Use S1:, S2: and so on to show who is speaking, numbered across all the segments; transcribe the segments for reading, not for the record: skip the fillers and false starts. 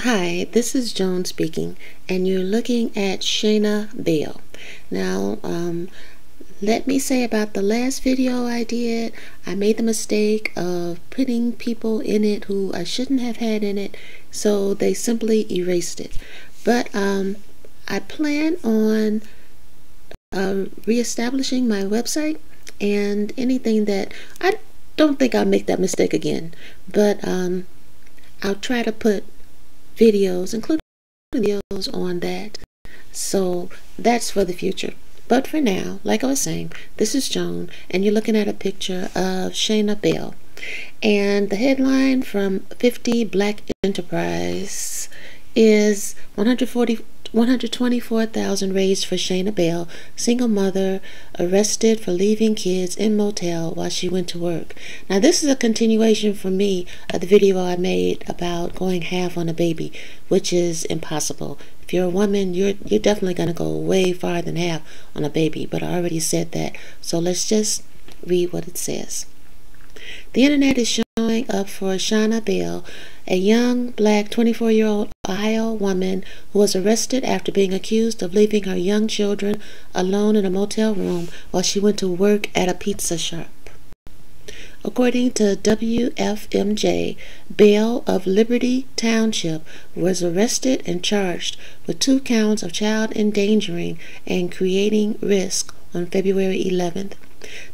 S1: Hi, this is Joan speaking, and you're looking at Shayna Bell. Now, let me say about the last video I did, I made the mistake of putting people in it who I shouldn't have had in it, so they simply erased it. But I plan on reestablishing my website, and anything that I don't think I'll make that mistake again, but I'll try to put videos, including videos on that. So that's for the future. But for now, like I was saying, this is Joan, and you're looking at a picture of Shayna Bell. And the headline from 50 Black Enterprise is 124,000 raised for Shayna Bell, single mother arrested for leaving kids in motel while she went to work. Now this is a continuation for me of the video I made about going half on a baby, which is impossible. If you're a woman, you're definitely going to go way farther than half on a baby, but I already said that. So let's just read what it says. The internet is showing up for Shayna Bell, a young black 24-year-old Ohio woman who was arrested after being accused of leaving her young children alone in a motel room while she went to work at a pizza shop. According to WFMJ, Bell of Liberty Township was arrested and charged with 2 counts of child endangering and creating risk on February 11th.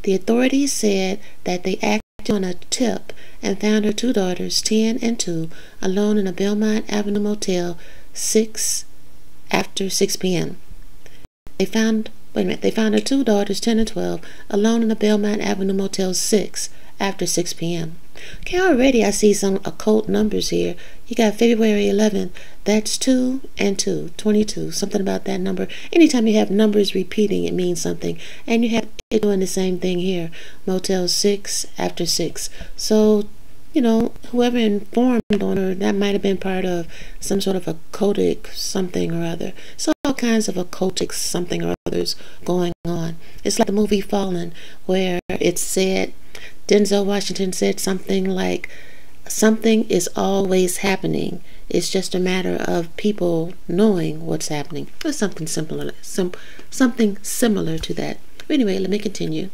S1: The authorities said that they acted on a tip and found her 2 daughters, 10 and 2, alone in a Belmont Avenue motel after 6 p.m. They found her 2 daughters, 10 and 12, alone in a Belmont Avenue motel 6 after 6 p.m. Okay, already I see some occult numbers here. You got February 11th, that's 2 and 2, 22, something about that number. Anytime you have numbers repeating, it means something. And you have it doing the same thing here, motel 6 after 6. So, you know, whoever informed on her, that might have been part of some sort of occultic something or other. So all kinds of occultic something or others going on. It's like the movie Fallen, where it said, Denzel Washington said something like, something is always happening. It's just a matter of people knowing what's happening. Or something similar to that. Anyway, let me continue.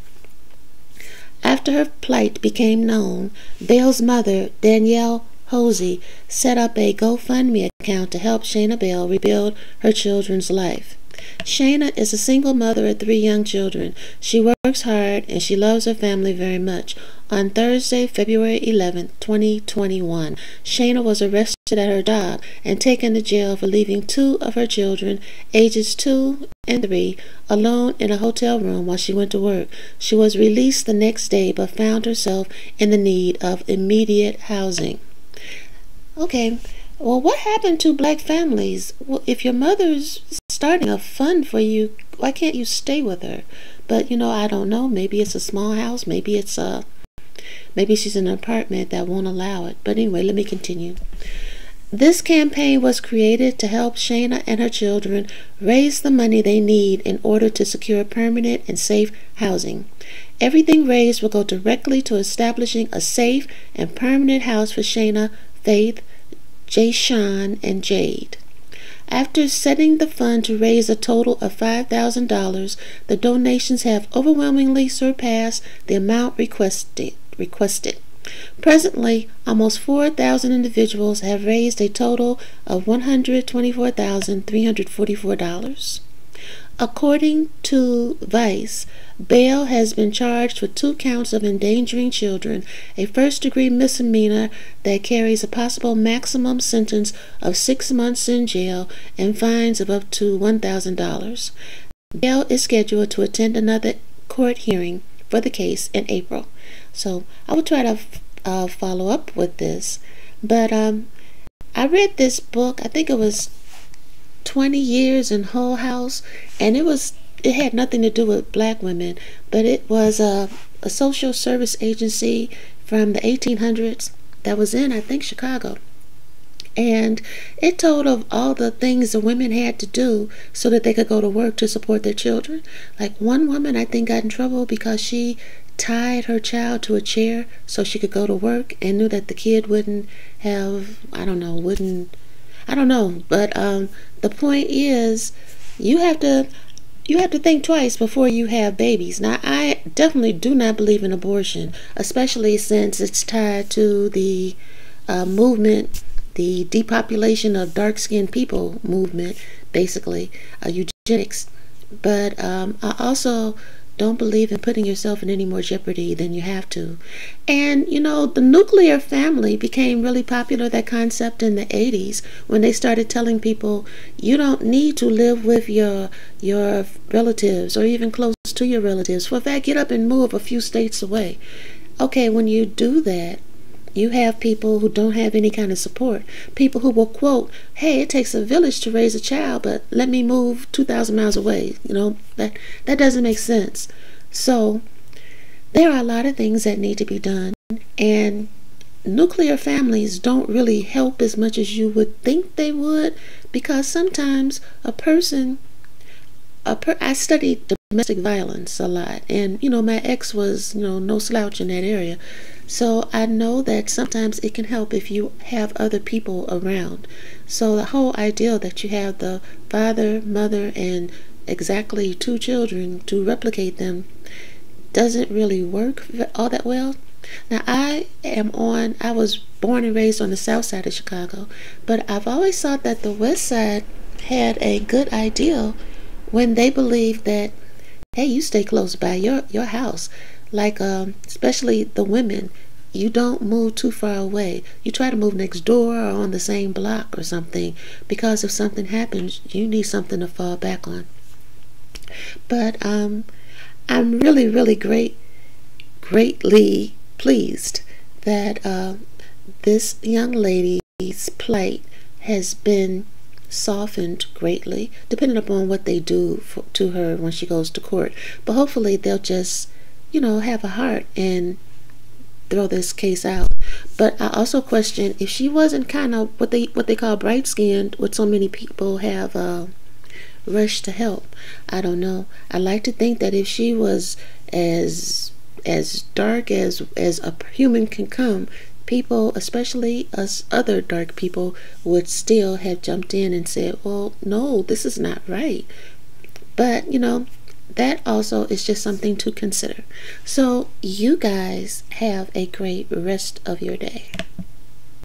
S1: After her plight became known, Bell's mother, Danielle Hosey, set up a GoFundMe account to help Shayna Bell rebuild her children's life. Shayna is a single mother of 3 young children. She works hard and she loves her family very much. On Thursday, February 11, 2021, Shayna was arrested at her job and taken to jail for leaving 2 of her children, ages 2 and 3, alone in a hotel room while she went to work. She was released the next day but found herself in the need of immediate housing. Okay, well, what happened to black families? Well, if your mother's starting a fund for you, why can't you stay with her? But, you know, I don't know. Maybe it's a small house. Maybe she's in an apartment that won't allow it. But anyway, let me continue. This campaign was created to help Shayna and her children raise the money they need in order to secure permanent and safe housing. Everything raised will go directly to establishing a safe and permanent house for Shayna, Faith, Jayshawn, and Jade. After setting the fund to raise a total of $5,000, the donations have overwhelmingly surpassed the amount requested. Presently, almost 4,000 individuals have raised a total of $124,344. According to Vice, Bell has been charged with 2 counts of endangering children, a first-degree misdemeanor that carries a possible maximum sentence of 6 months in jail and fines of up to $1,000. Bell is scheduled to attend another court hearing for the case in April. So I will try to follow up with this. But I read this book, I think it was 20 Years in Hull House, and it had nothing to do with black women, but it was a social service agency from the 1800s that was in, I think, Chicago. And it told of all the things the women had to do so that they could go to work to support their children. Like one woman, I think, got in trouble because she tied her child to a chair so she could go to work and knew that the kid wouldn't have, I don't know, but the point is, you have to think twice before you have babies. Now, I definitely do not believe in abortion, especially since it's tied to the movement, the depopulation of dark-skinned people movement, basically, eugenics. But I also don't believe in putting yourself in any more jeopardy than you have to. And you know, the nuclear family became really popular, that concept, in the 80s, when they started telling people you don't need to live with your relatives or even close to your relatives. For fact, get up and move a few states away. Okay, when you do that, you have people who don't have any kind of support. People who will quote, hey, it takes a village to raise a child, but let me move 2,000 miles away. You know, that doesn't make sense. So there are a lot of things that need to be done. And nuclear families don't really help as much as you would think they would, because sometimes I studied domestic violence a lot, and you know, my ex was, you know, no slouch in that area. So I know that sometimes it can help if you have other people around. So the whole idea that you have the father, mother, and exactly 2 children to replicate them doesn't really work all that well. Now, I was born and raised on the south side of Chicago, but I've always thought that the west side had a good idea when they believed that, hey, you stay close by your house. Like, especially the women, you don't move too far away. You try to move next door or on the same block or something, because if something happens, you need something to fall back on. But I'm really, really greatly pleased that this young lady's plight has been softened greatly, depending upon what they do to her when she goes to court. But hopefully they'll just, you know, have a heart and throw this case out. But I also question if she wasn't kind of what they call bright skinned, what so many people have rushed to help. I don't know. I like to think that if she was as dark as a human can come, people, especially us other dark people, would still have jumped in and said, well, no, this is not right. But, you know, that also is just something to consider. So you guys have a great rest of your day.